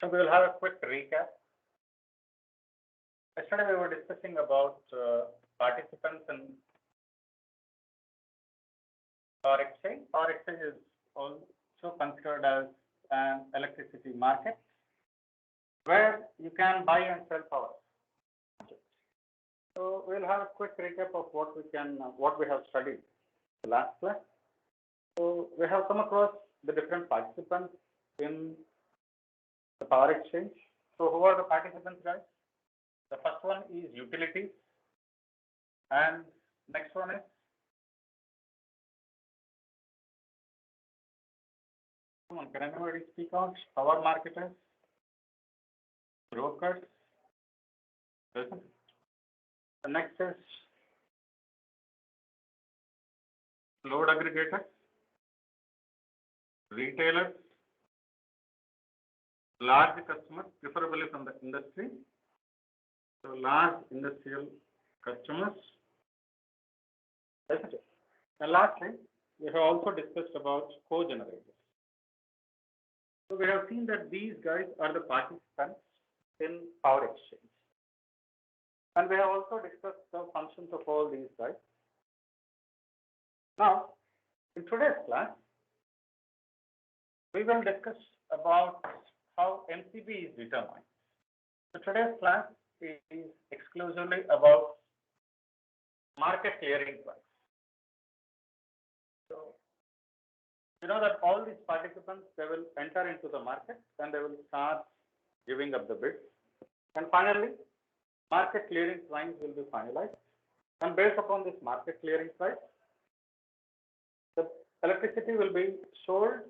So we will have a quick recap. Yesterday we were discussing about participants in power exchange. Power exchange is also considered as an electricity market where you can buy and sell power. So we'll have a quick recap of what we have studied the last class. So we have come across the different participants in the power exchange. So who are the participants, guys? The first one is utilities, and next one is can anybody speak out? Power marketers, brokers. The next is load aggregators, retailers, large customers, preferably from the industry. So large industrial customers. That's it. And lastly, we have also discussed about co-generators. So we have seen that these guys are the participants in power exchange. And we have also discussed the functions of all these guys. Now, in today's class, we will discuss about how MCP is determined. So today's class is exclusively about market clearing price. So you know that all these participants, they will enter into the market and they will start giving up the bids. And finally, market clearing price will be finalized. And based upon this market clearing price, the electricity will be sold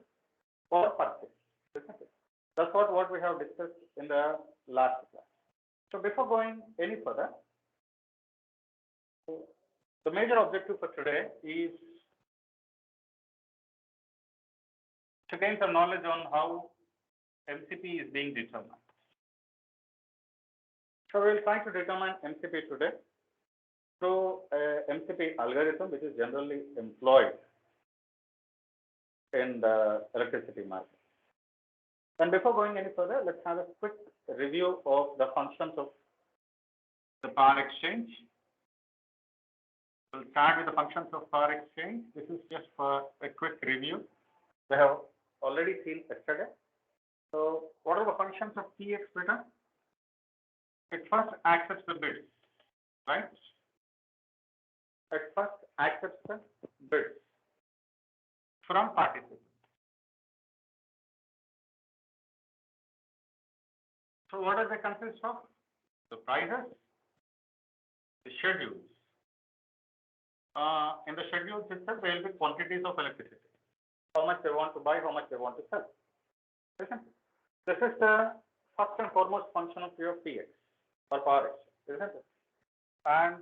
or purchased. Isn't it? That's what we have discussed in the last class. So before going any further, the major objective for today is to gain some knowledge on how MCP is being determined. So we will try to determine MCP today through a MCP algorithm which is generally employed in the electricity market. And before going any further, let's have a quick review of the functions of the power exchange. We'll start with the functions of power exchange. This is just for a quick review. We have already seen yesterday. So what are the functions of PX beta? It first accepts the bids, right? It first accepts the bids from participants. So what does it consist of? The prices, the schedules. In the schedules itself, there will be quantities of electricity. How much they want to buy, how much they want to sell. This is the first and foremost function of your PX or power exchange, isn't it? And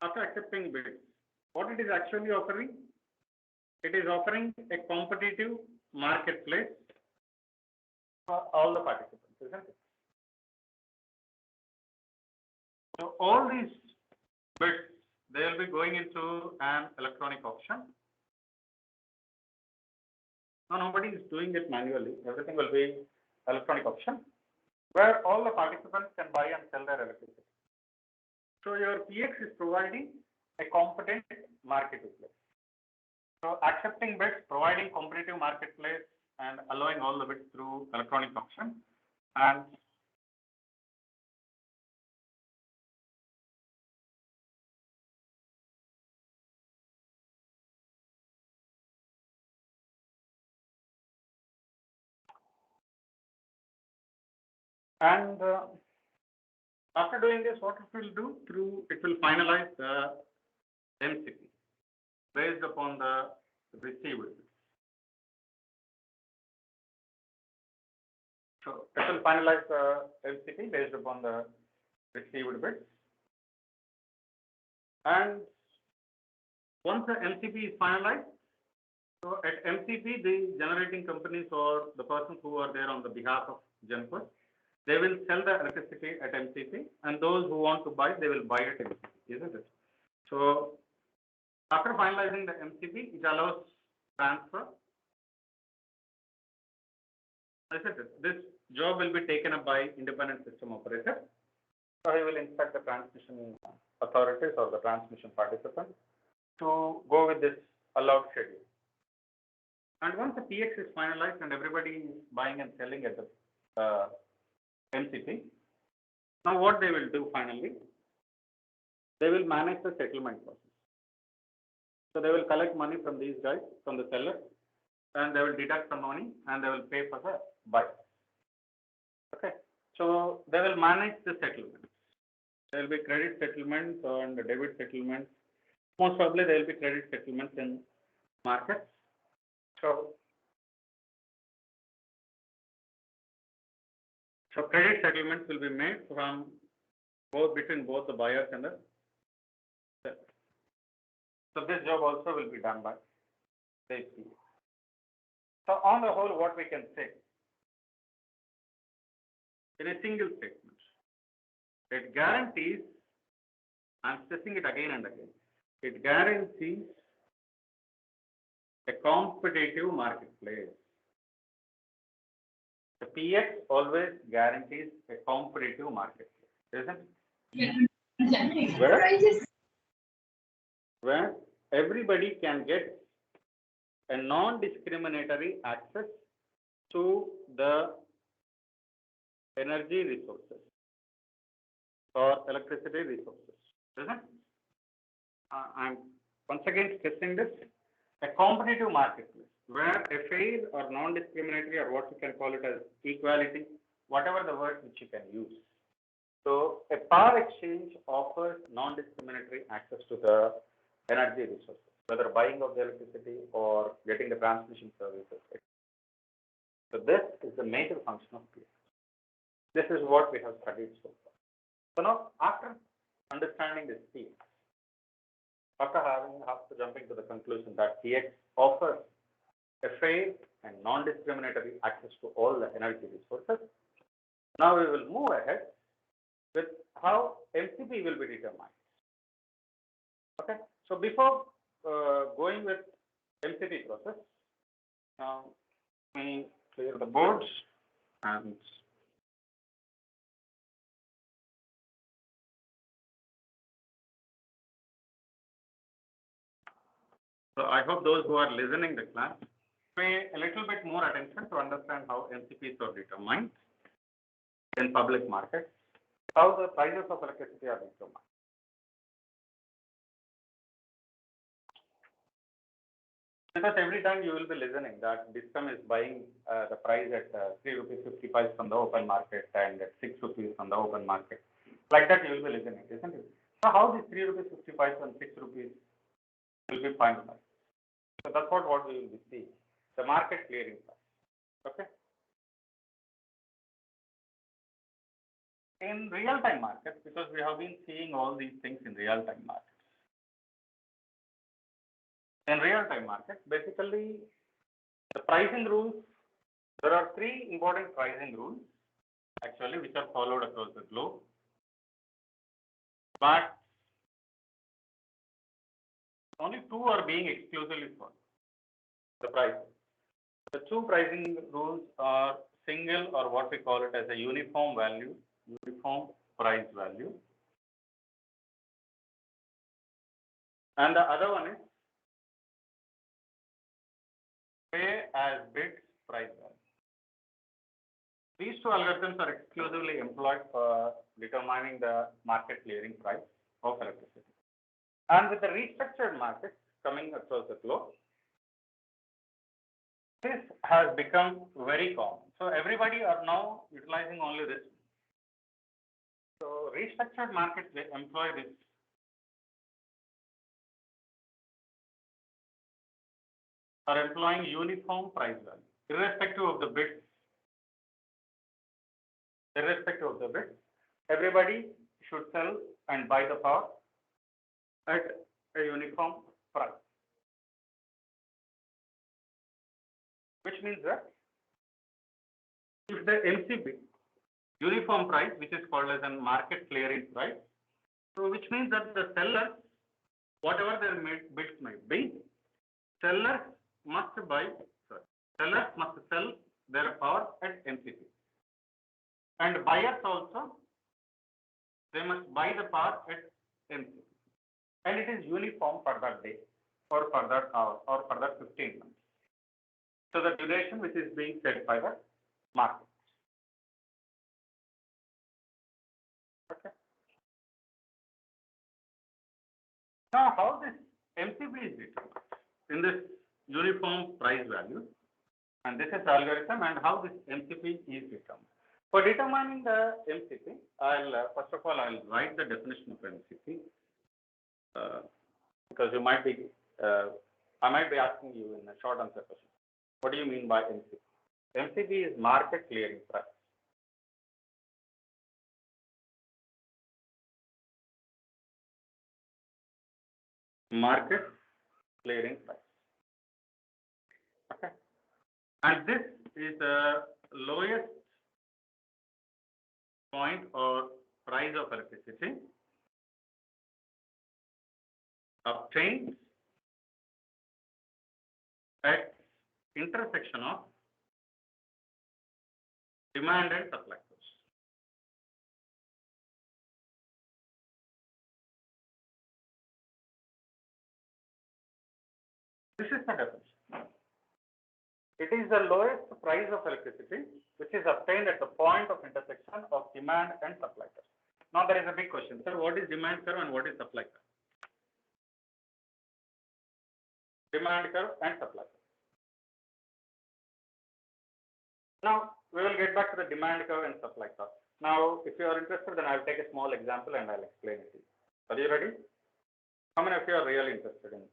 after accepting bids, what it is actually offering? It is offering a competitive marketplace for all the participants, isn't it? So all these bids, they will be going into an electronic auction. Now nobody is doing it manually. Everything will be electronic auction, where all the participants can buy and sell their electricity. So your PX is providing a competent marketplace. So accepting bids, providing competitive marketplace, and allowing all the bids through electronic auction. And after doing this, what it will do? It will finalize the MCP based upon the received bids. So it will finalize the MCP based upon the received bids. And once the MCP is finalized, so at MCP, the generating companies or the persons who are there on the behalf of GenCos, they will sell the electricity at MCP, and those who want to buy, they will buy at MCP, isn't it? So after finalizing the MCP, it allows transfer I said this job will be taken up by independent system operator. So he will instruct the transmission authorities or the transmission participants to go with this allowed schedule. And once the PX is finalized and everybody is buying and selling at the MCP, now what they will do finally, they will manage the settlement process. So they will collect money from these guys, from the seller, and they will deduct some money and they will pay for the buy. Okay. So they will manage the settlement. There will be credit settlements and debit settlements. Most probably there will be credit settlements in markets. So credit settlements will be made from between both the buyers and the sellers. So this job also will be done by the APA. So on the whole, what we can say in a single statement, it guarantees, I'm stressing it again and again, it guarantees a competitive marketplace. The PX always guarantees a competitive marketplace, isn't it? Where everybody can get a non-discriminatory access to the energy resources or electricity resources, isn't it? I'm once again stressing this, a competitive marketplace where a fair or non-discriminatory or what you can call it as equality, whatever the word which you can use. So a power exchange offers non-discriminatory access to the energy resources, whether buying of the electricity or getting the transmission services. So this is the major function of PX. This is what we have studied so far. So now, after understanding this PX, after jumping to the conclusion that PX offers a fair and non-discriminatory access to all the energy resources, now we will move ahead with how MCP will be determined. Okay, so before going with MCP process, now we clear the boards and so I hope those who are listening the class pay a little bit more attention to understand how MCPs are determined in public markets, how the prices of electricity are determined. Because every time you will be listening that DISCOM is buying the price at 3 rupees 50 paise from the open market and at 6 rupees from the open market. Like that you will be listening, isn't it? So how this 3 rupees 50 paise and 6 rupees will be finalized? So that's what we will be seeing, the market clearing price. Okay. In real-time markets, because we have been seeing all these things in real-time markets. In real-time markets, basically the pricing rules, there are 3 important pricing rules actually which are followed across the globe. But only 2 are being exclusively followed. The pricing. The 2 pricing rules are single or what we call it as a uniform value, uniform price value. And the other one is pay as bid price value. These 2 algorithms are exclusively employed for determining the market clearing price of electricity. And with the restructured markets coming across the globe, this has become very common. So everybody are now utilizing only this. So restructured markets, they employ this. Are employing uniform price value, irrespective of the bids. Irrespective of the bids, everybody should sell and buy the power at a uniform price. Which means that if the MCP uniform price, which is called as a market clearing price, so which means that the sellers, whatever their bids might be, sellers must sell their power at MCP. And buyers also, they must buy the power at MCP. And it is uniform for that day or for that hour or for that 15 months. So the duration which is being set by the market. Okay. Now, how this MCP is determined in this uniform price value, and this is algorithm, and how this MCP is determined. For determining the MCP, first of all I'll write the definition of MCP because you might be I might be asking you in a short answer question. What do you mean by MCP? MCP is market clearing price. Market clearing price. Okay. And this is the lowest point or price of electricity obtained at intersection of demand and supply cost. This is the definition. It is the lowest price of electricity which is obtained at the point of intersection of demand and supply curve. Now there is a big question, sir, what is demand curve and what is supply curve? Demand curve and supply curve. Now we will get back to the demand curve and supply curve. Now if you are interested, then I will take a small example and I'll explain it to you. Are you ready? How many of you are really interested in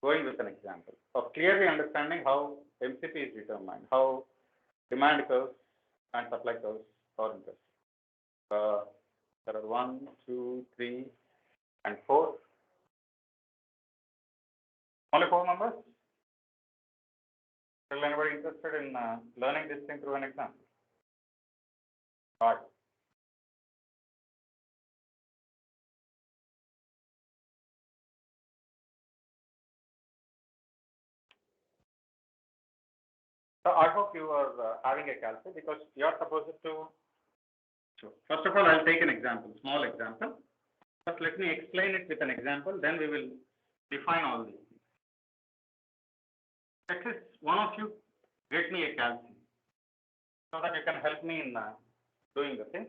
going with an example of clearly understanding how MCP is determined, how demand curves and supply curves are interested? There are 1, 2, 3, and 4. Only 4 members? Is anybody interested in learning this thing through an example? Right. So I hope you are having a calculus because you are supposed to. So first of all, I'll take an example, small example. First, let me explain it with an example. Then we will define all these things. At least one of you get me a calculus so that you can help me in doing the thing.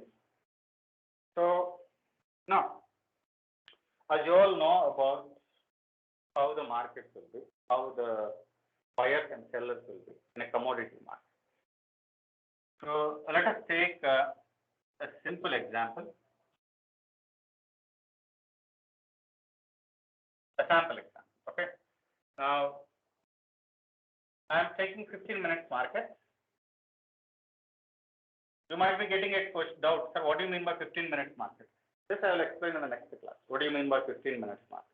So now, as you all know about how the market will be, how the buyers and sellers will be in a commodity market. So let us take a simple example, a sample example. Okay. Now I am taking 15 minutes market. You might be getting a doubt, sir, what do you mean by 15 minutes market? This I will explain in the next class. What do you mean by 15 minutes market?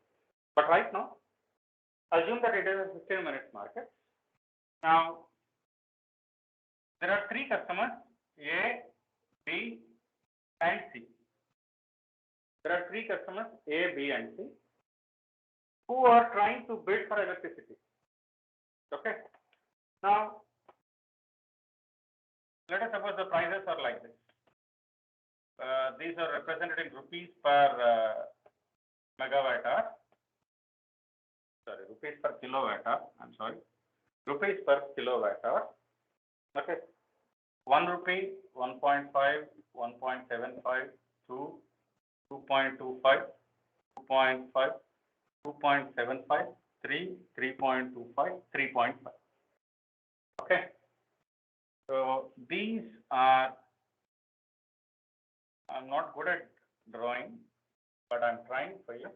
But right now, assume that it is a 15 minutes market. Now, there are 3 customers, A, B, and C. There are 3 customers, A, B, and C, who are trying to bid for electricity. Okay. Now, let us suppose the prices are like this. These are represented in rupees per megawatt hour. Sorry, rupees per kilowatt hour. I'm sorry. Rupees per kilowatt hour. Okay. 1 rupee, 1.5, 1.75, 2, 2.25, 2.5, 2.75, 3, 3.25, 3.5. Okay. So these are, I'm not good at drawing, but I'm trying for you.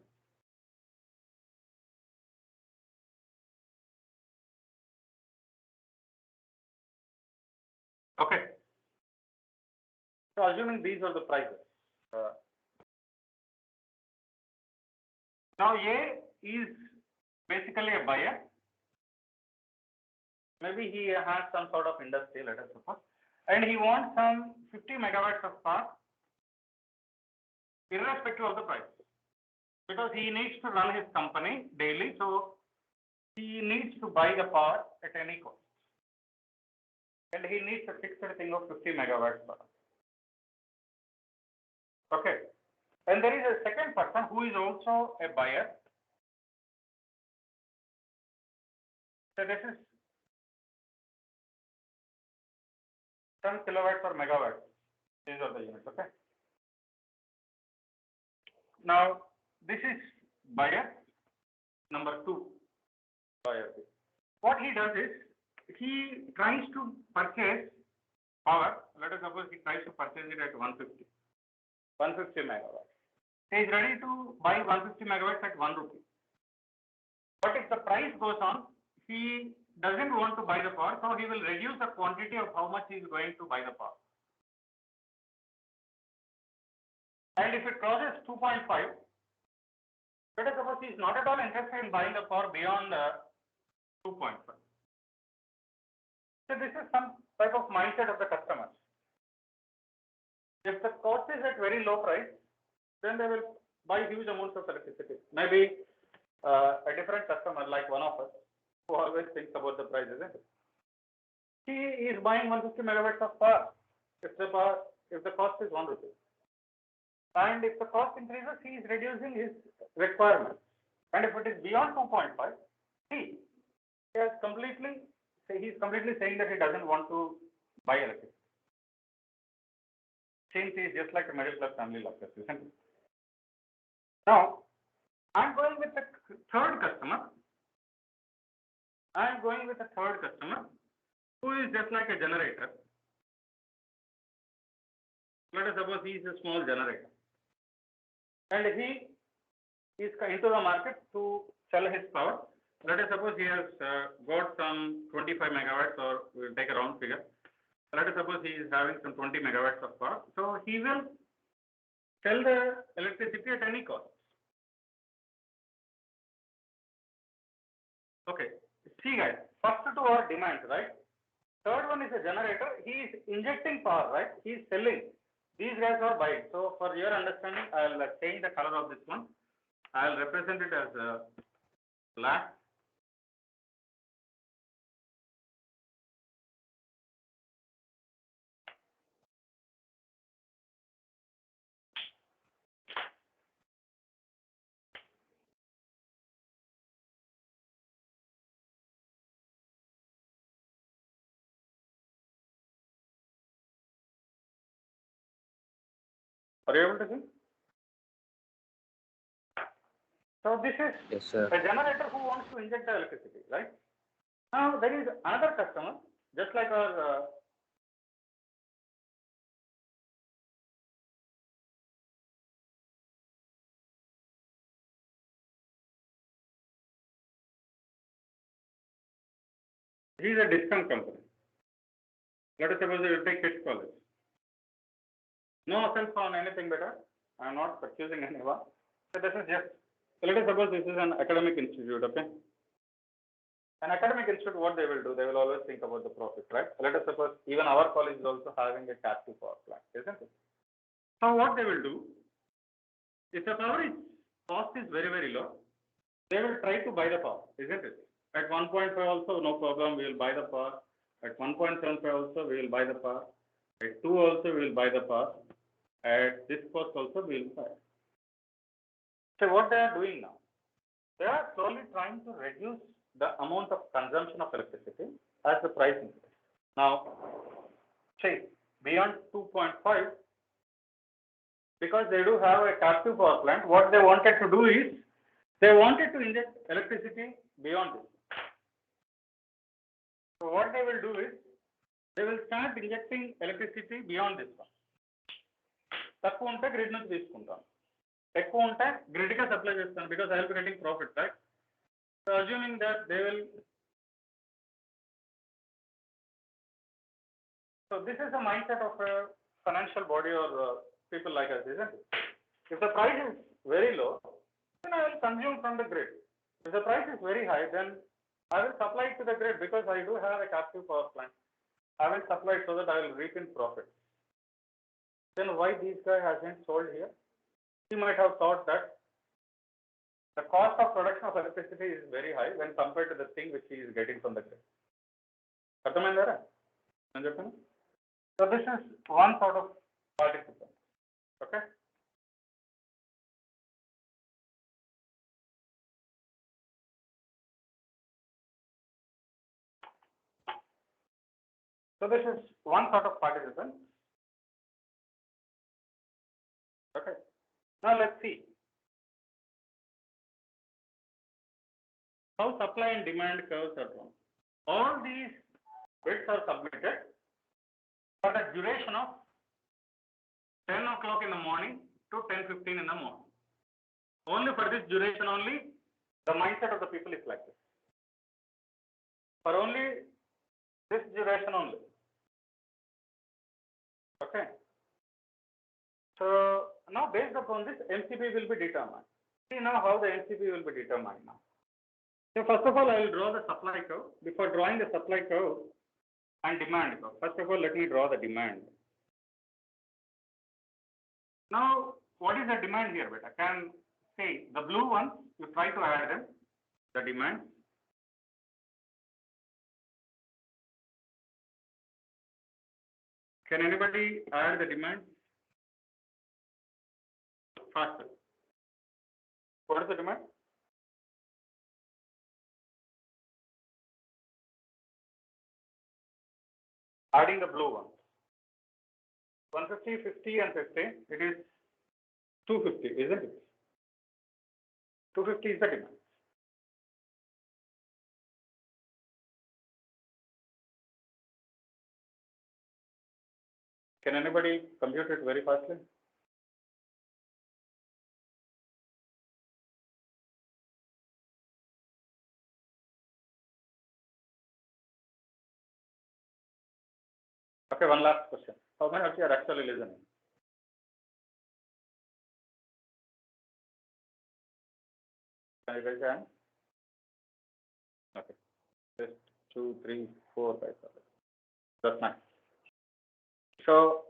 Okay. So assuming these are the prices. Now A is basically a buyer. Maybe he has some sort of industry, let us suppose, and he wants some 50 megawatts of power, irrespective of the price, because he needs to run his company daily, so he needs to buy the power at any cost. and he needs a fixed thing of 50 megawatts per hour. Okay. And there is a second person who is also a buyer. So this is 10 kilowatts per megawatt. These are the units. Okay. Now this is buyer number 2. Buyer. What he does is he tries to purchase power. Let us suppose he tries to purchase it at 150 megawatts. He is ready to buy 150 megawatts at 1 rupee. But if the price goes on, he doesn't want to buy the power, so he will reduce the quantity of how much he is going to buy the power. And if it crosses 2.5, let us suppose he is not at all interested in buying the power beyond 2.5. So this is some type of mindset of the customers. If the cost is at very low price, then they will buy huge amounts of electricity. Maybe a different customer, like one of us, who always thinks about the price, isn't it? He is buying 150 megawatts of power if the cost is 1 rupee. And if the cost increases, he is reducing his requirements. And if it is beyond 2.5, he is completely saying that he doesn't want to buy electricity. Seems he is just like a middle class family like this, isn't it? Now, I'm going with the third customer. Who is just like a generator. Let us suppose he is a small generator. And he is into the market to sell his power. Let us suppose he has got some 25 megawatts, or we'll take a round figure. Let us suppose he is having some 20 megawatts of power. So he will sell the electricity at any cost. Okay. See guys, first two are demands, right? Third one is a generator. He is injecting power, right? He is selling. These guys are buying. So for your understanding, I'll change the color of this one. I'll represent it as black. Are you able to see? So this is a generator who wants to inject the electricity, right? Now there is another customer, just like our he is a discount company. Let us suppose you take Kids College. No offense on anything better. I am not accusing anyone. So this is just, so let us suppose this is an academic institute, okay? An academic institute, what they will do, they will always think about the profit, right? Let us suppose even our college is also having a captive power plant, isn't it? So what they will do, if the power cost is very, very low, they will try to buy the power, isn't it? At 1.5 also, no problem, we will buy the power. At 1.75 also, we will buy the power. At 2 also, we will buy the power. At this cost also, we will buy. So what they are doing now? They are slowly trying to reduce the amount of consumption of electricity as the price increases. Now, say beyond 2.5, because they do have a captive power plant, what they wanted to do is, they wanted to inject electricity beyond this. So what they will do is, they will start injecting electricity beyond this one. తక్కువ ఉంటే grid నుంచి తీసుకుంటాం, ఎక్కువ ఉంటే grid గా supply చేస్తాను, because I will be getting profit, right? So assuming that they will, so this is the mindset of a financial body or people like us, isn't it? If the price is very low, then I will consume from the grid. If the price is very high, then I will supply it to the grid, because I do have a captive power plant. I will supply it so that I will reap in profit. Then why this guy hasn't sold here? He might have thought that the cost of production of electricity is very high when compared to the thing which he is getting from the grid. అర్థమైందా? So this is one sort of participant. Okay. So this is one sort of participant. Okay. Now let's see how supply and demand curves are drawn. All these bits are submitted for the duration of 10 o'clock in the morning to 10:15 in the morning. Only for this duration only, the mindset of the people is like this. For only this duration only. Okay. So now based upon this, MCB will be determined. See now how the MCB will be determined now. So first of all, I will draw the supply curve. Before drawing the supply curve and demand curve, first of all, let me draw the demand. Now, what is the demand here, beta? Can say the blue ones, you try to add them, the demand. Can anybody add the demand? Faster. What is the demand? Adding the blue ones. 150, 50 and 50, it is 250, isn't it? 250 is the demand. Can anybody compute it very fastly? Okay, one last question. How many of you are actually listening? Can you raise your hand? Okay. Just 2, 3, 4, 5, 6. That's nice. So,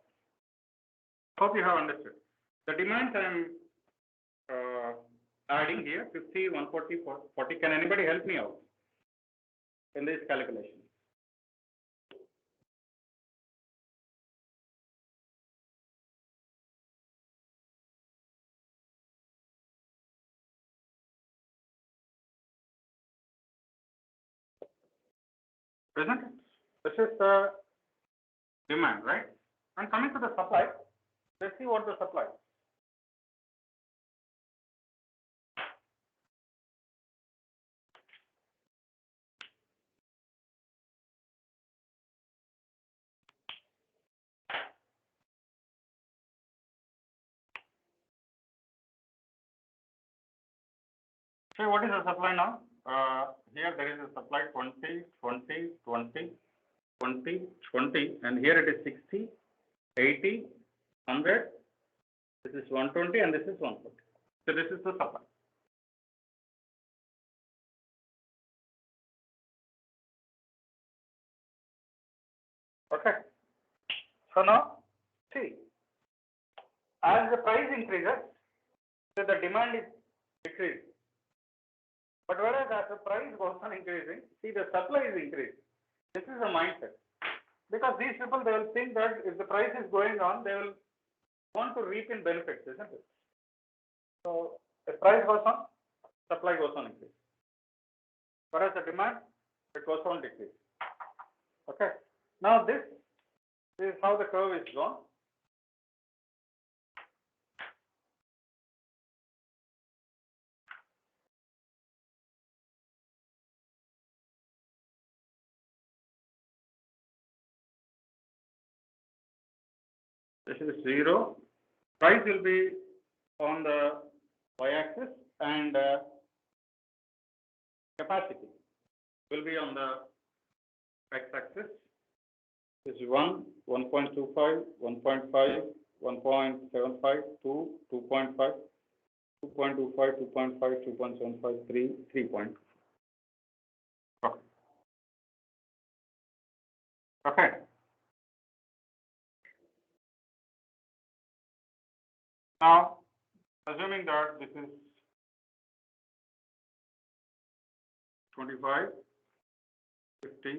hope you have understood. The demands I am adding here 50, 140, 40. Can anybody help me out in this calculation? Isn't it? This is the demand, right? And coming to the supply, let's see what the supply. So what is the supply now? Here there is a supply 20, 20, 20, 20, 20, and here it is 60, 80, 100. This is 120 and this is 140. So this is the supply. Okay. So now, see, as the price increases, so the demand is decreasing. But whereas as the price goes on increasing, see the supply is increasing. This is the mindset. Because these people, they will think that if the price is going on, they will want to reap in benefits, isn't it? So the price goes on, supply goes on increase. Whereas the demand, it goes on decrease. Okay. Now this is how the curve is drawn. This is 0. Price will be on the y-axis and capacity will be on the x-axis. This is 1, 1.25, 1.5, 1.75, 2, 2.5, 2.25, 2.5, 2.75, 3, 3.2. Okay. Okay. Now, assuming that this is 25, 50,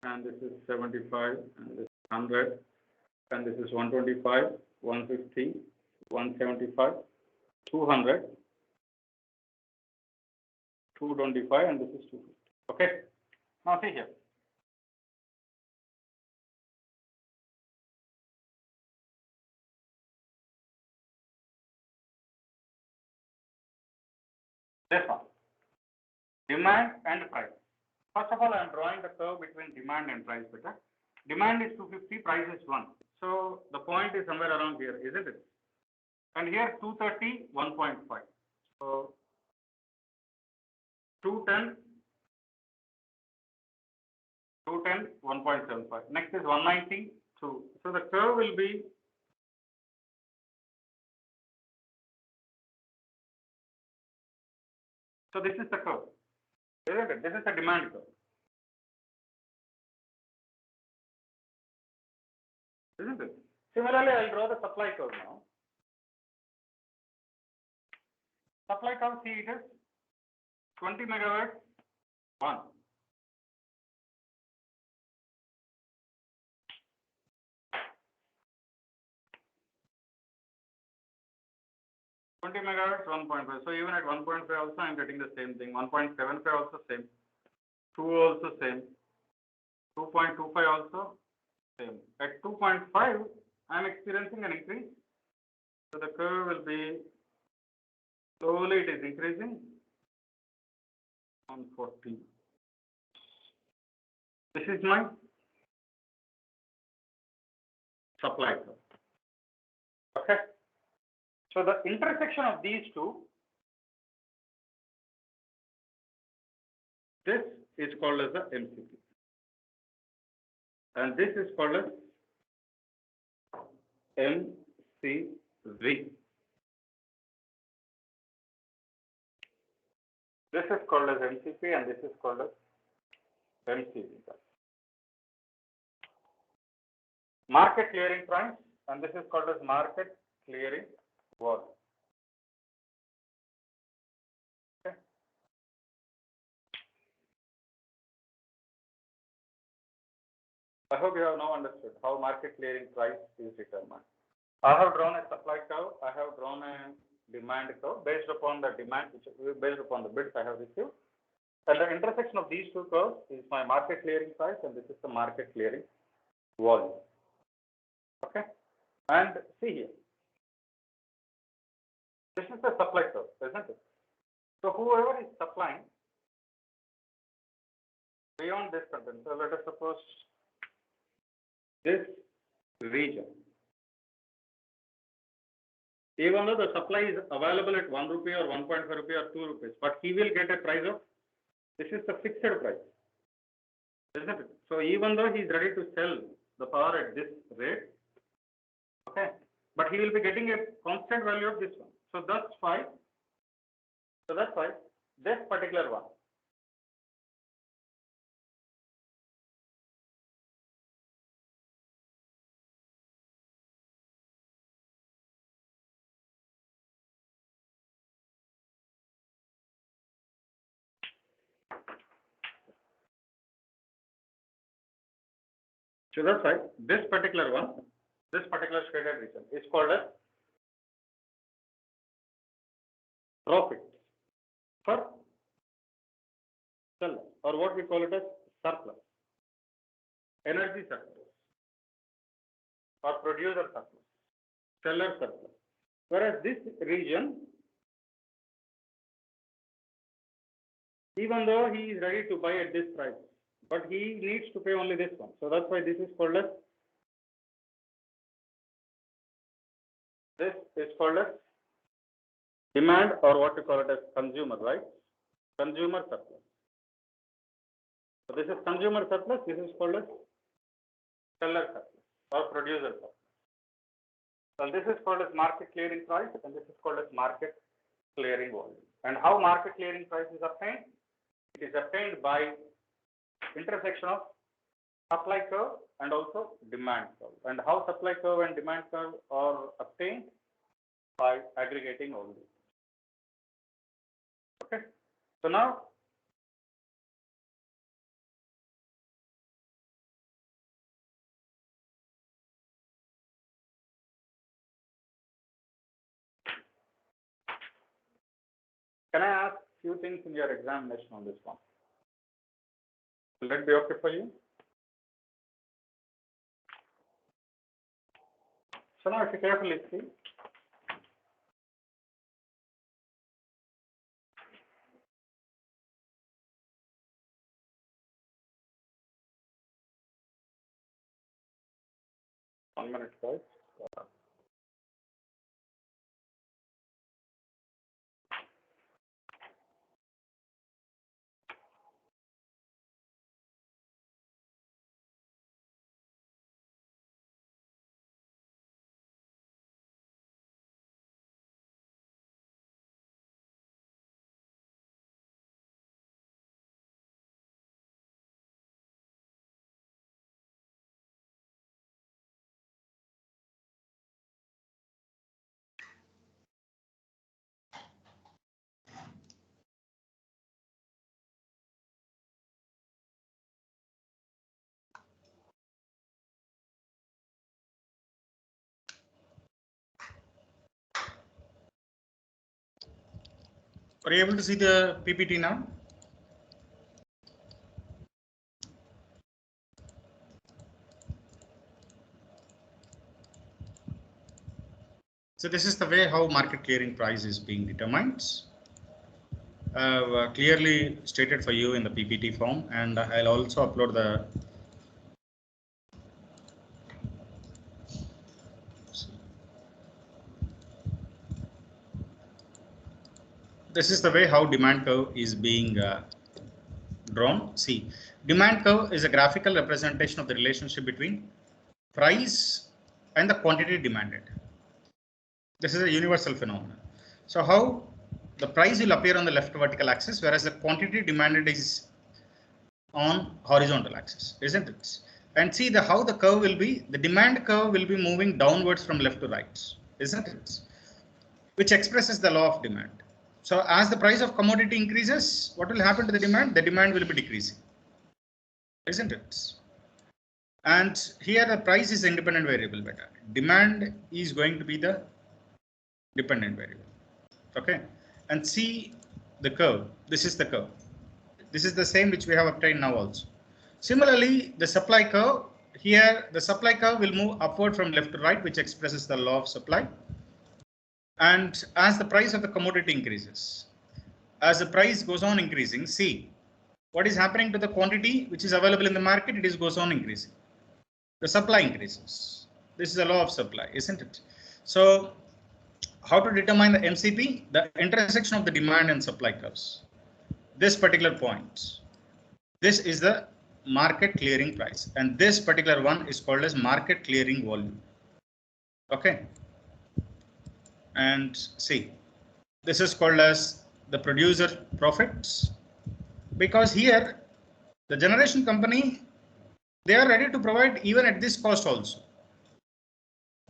and this is 75, and this is 100, and this is 125, 150, 175, 200, 225, and this is 250. Okay. Now see here. This one. Demand and price. First of all, I am drawing the curve between demand and price beta. Demand is 250, price is 1. So the point is somewhere around here, isn't it? And here 230, 1.5. So 210, 1.75. Next is 190, 2. So the curve will be so this is the curve, isn't it? This is the demand curve, isn't it? Similarly, I'll draw the supply curve now. Supply curve, see, it is 20 megawatt, 1. 20 megahertz, 1.5. So even at 1.5 also, I'm getting the same thing. 1.75 also same. 2 also same. 2.25 also same. At 2.5, I'm experiencing an increase. So the curve will be slowly, it is increasing. 140. This is my supply curve. Okay. So the intersection of these two, this is called as the MCP. And this is called as MCV. This is called as MCP and this is called as MCV. Market clearing price, and this is called as market clearing volume. Okay. I hope you have now understood how market clearing price is determined. I have drawn a supply curve, I have drawn a demand curve based upon the demand, based upon the bids I have received. And the intersection of these two curves is my market clearing price, and this is the market clearing volume. Okay. And see here. This is the supply curve, isn't it? So whoever is supplying beyond this content, so let us suppose this region, even though the supply is available at 1 rupee or 1.5 rupee or 2 rupees, but he will get a price of, this is the fixed price, isn't it? So even though he is ready to sell the power at this rate, okay, but he will be getting a constant value of this one. So that's why this particular one, so that's why this particular one, this particular shaded region is called as profit for seller, or what we call it as surplus, energy surplus, or producer surplus, seller surplus. Whereas this region, even though he is ready to buy at this price, but he needs to pay only this one. So that's why this is called as demand, or what we call it as consumer, right? Consumer surplus. So this is consumer surplus, this is called as seller surplus or producer surplus. So this is called as market clearing price, and this is called as market clearing volume. And how market clearing price is obtained? It is obtained by intersection of supply curve and also demand curve. And how supply curve and demand curve are obtained? By aggregating all these. Okay. So now Can I ask few things in your examination on this one? Will that be okay for you? So now if you carefully see, one minute guys. Are you able to see the PPT now? So this is the way how market clearing price is being determined. Clearly stated for you in the PPT form, and I'll also upload the this is the way how demand curve is being drawn. See, demand curve is a graphical representation of the relationship between price and the quantity demanded. This is a universal phenomenon. So how the price will appear on the left vertical axis, whereas the quantity demanded is on horizontal axis, isn't it? And see the how the curve will be, the demand curve will be moving downwards from left to right, isn't it? Which expresses the law of demand. So as the price of commodity increases, what will happen to the demand? The demand will be decreasing, isn't it? And here the price is independent variable better. Demand is going to be the dependent variable. Okay. And see the curve. This is the curve. This is the same which we have obtained now also. Similarly, the supply curve, here the supply curve will move upward from left to right, which expresses the law of supply. And as the price of the commodity increases, as the price goes on increasing, see what is happening to the quantity which is available in the market, it is goes on increasing. The supply increases. This is the law of supply, isn't it? So how to determine the MCP? The intersection of the demand and supply curves. This particular point, this is the market clearing price, and this particular one is called as market clearing volume. Okay. And see, this is called as the producer profits, because here the generation company, they are ready to provide even at this cost also.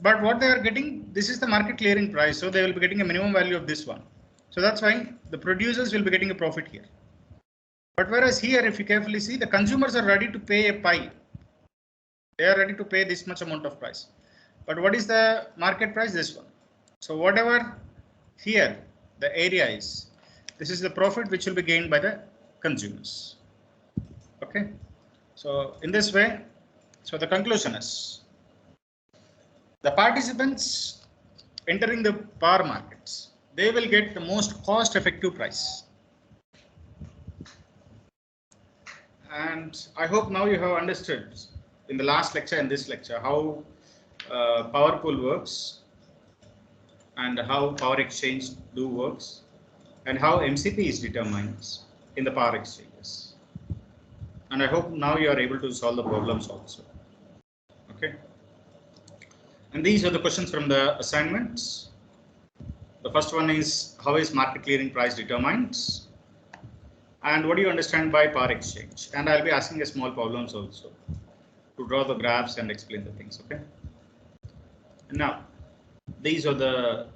But what they are getting, this is the market clearing price, so they will be getting a minimum value of this one. So that's why the producers will be getting a profit here. But whereas here, if you carefully see, the consumers are ready to pay a pie. They are ready to pay this much amount of price. But what is the market price? This one. So whatever here the area is, this is the profit which will be gained by the consumers. Okay. So in this way, so the conclusion is the participants entering the power markets, they will get the most cost effective price. And I hope now you have understood in the last lecture and this lecture how power pool works, and how power exchange works, and how MCP is determined in the power exchanges. And I hope now you are able to solve the problems also. Okay. And these are the questions from the assignments. The first one is, how is market clearing price determined? And what do you understand by power exchange? And I'll be asking a small problems also to draw the graphs and explain the things. Okay. And now, these are the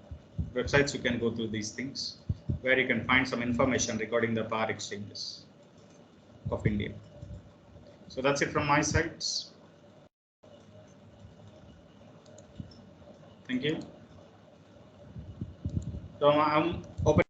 websites you can go through these things, where you can find some information regarding the power exchanges of India. So that's it from my side. Thank you. So I'm open.